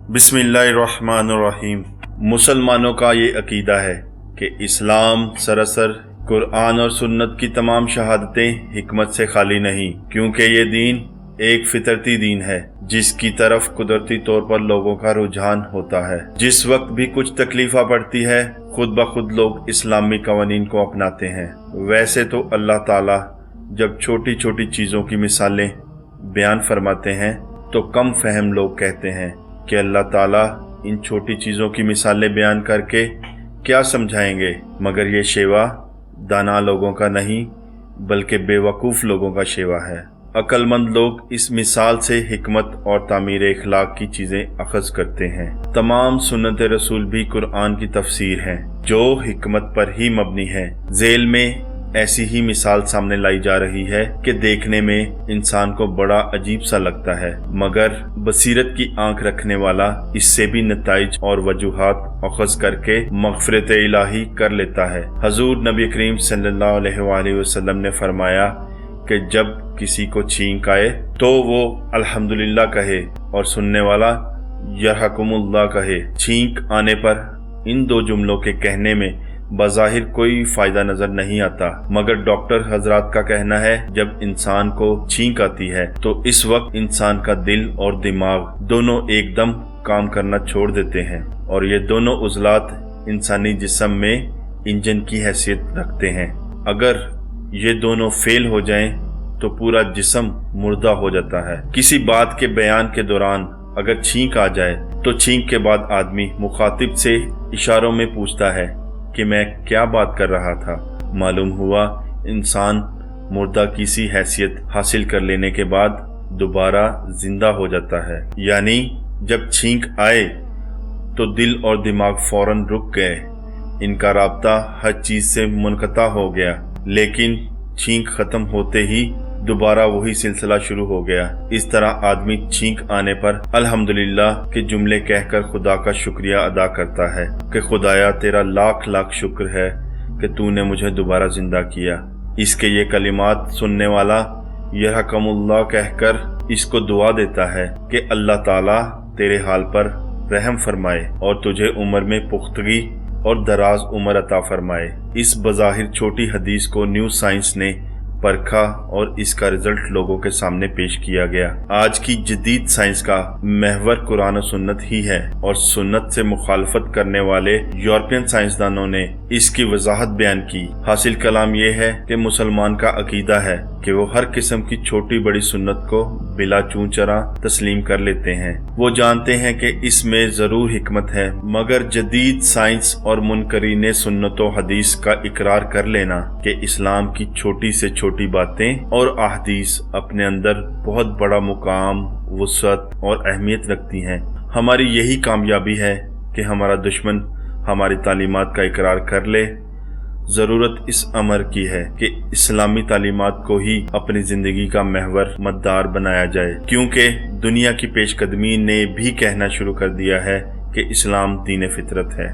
बिस्मिल्लाहिर्रहमानिर्रहीम। मुसलमानों का ये अकीदा है कि इस्लाम सरासर कुरान और सुन्नत की तमाम शहादतें हिकमत से खाली नहीं, क्योंकि ये दीन एक फितरती दीन है जिसकी तरफ कुदरती तौर पर लोगों का रुझान होता है। जिस वक्त भी कुछ तकलीफा पड़ती है खुद ब खुद लोग इस्लामी कवानीन को अपनाते हैं। वैसे तो अल्लाह ताला जब छोटी छोटी चीज़ों की मिसालें बयान फरमाते हैं तो कम फहम लोग कहते हैं कि अल्लाह ताला इन छोटी चीज़ों की मिसालें बयान करके क्या समझाएंगे, मगर ये शेवा दाना लोगों का नहीं बल्कि बेवकूफ़ लोगों का शेवा है। अक्लमंद लोग इस मिसाल से हिकमत और तामीर इखलाक की चीज़ें अखज़ करते हैं। तमाम सुन्नत रसूल भी कुरान की तफसीर हैं जो हिकमत पर ही मबनी है। झेल में ऐसी ही मिसाल सामने लाई जा रही है कि देखने में इंसान को बड़ा अजीब सा लगता है, मगर बसीरत की आंख रखने वाला इससे भी नताइज और वजूहात अखज़ करके मग़फ़िरत इलाही कर लेता है। हजूर नबी करीम सल्लल्लाहु अलैहि वसल्लम ने फरमाया कि जब किसी को छींक आए तो वो अल्हम्दुलिल्लाह कहे और सुनने वाला यरहकुमुल्लाह कहे। छींक आने पर इन दो जुमलों के कहने में बज़ाहिर कोई फ़ायदा नज़र नहीं आता, मगर डॉक्टर हजरात का कहना है जब इंसान को छींक आती है तो इस वक्त इंसान का दिल और दिमाग दोनों एकदम काम करना छोड़ देते हैं और ये दोनों उज़लात इंसानी जिस्म में इंजन की हैसियत रखते हैं। अगर ये दोनों फेल हो जाएं तो पूरा जिस्म मुर्दा हो जाता है। किसी बात के बयान के दौरान अगर छींक आ जाए तो छींक के बाद आदमी मुखातिब से इशारों में पूछता है कि मैं क्या बात कर रहा था। मालूम हुआ इंसान मुर्दा की सी हैसियत हासिल कर लेने के बाद दोबारा जिंदा हो जाता है। यानी जब छींक आए तो दिल और दिमाग फौरन रुक गए, इनका राब्ता हर चीज़ से मुनक़ता हो गया, लेकिन छींक ख़त्म होते ही दोबारा वही सिलसिला शुरू हो गया। इस तरह आदमी छींक आने पर अल्हम्दुलिल्लाह के जुमले कहकर खुदा का शुक्रिया अदा करता है कि खुदाया तेरा लाख लाख शुक्र है कि तूने मुझे दोबारा जिंदा किया। इसके ये कलिमात सुनने वाला यरहकुमुल्लाह कहकर इसको दुआ देता है कि अल्लाह ताला तेरे हाल पर रहम फरमाए और तुझे उम्र में पुख्तगी और दराज उम्र अता फरमाए। इस बज़ाहिर छोटी हदीस को न्यू साइंस ने परखा और इसका रिजल्ट लोगों के सामने पेश किया गया। आज की जदीद साइंस का महवर कुरान और सुन्नत ही है और सुन्नत से मुखालफत करने वाले यूरोपियन साइंसदानों ने इसकी वजाहत बयान की। हासिल कलाम यह है कि मुसलमान का अकीदा है कि वो हर किस्म की छोटी बड़ी सुन्नत को बिला चूं चरा तस्लीम कर लेते हैं। वो जानते हैं कि इसमें ज़रूर हिकमत है, मगर जदीद साइंस और मुनकरीने सुन्नत व हदीस का इकरार कर लेना कि इस्लाम की छोटी से छोटी बातें और अहदीस अपने अंदर बहुत बड़ा मुकाम, वुसअत और अहमियत रखती हैं। हमारी यही कामयाबी है कि हमारा दुश्मन हमारी तालीमात का इकरार कर ले। ज़रूरत इस अमर की है कि इस्लामी तालीमात को ही अपनी ज़िंदगी का महवर मद्दार बनाया जाए, क्योंकि दुनिया की पेशकदमी ने भी कहना शुरू कर दिया है कि इस्लाम दीन फितरत है।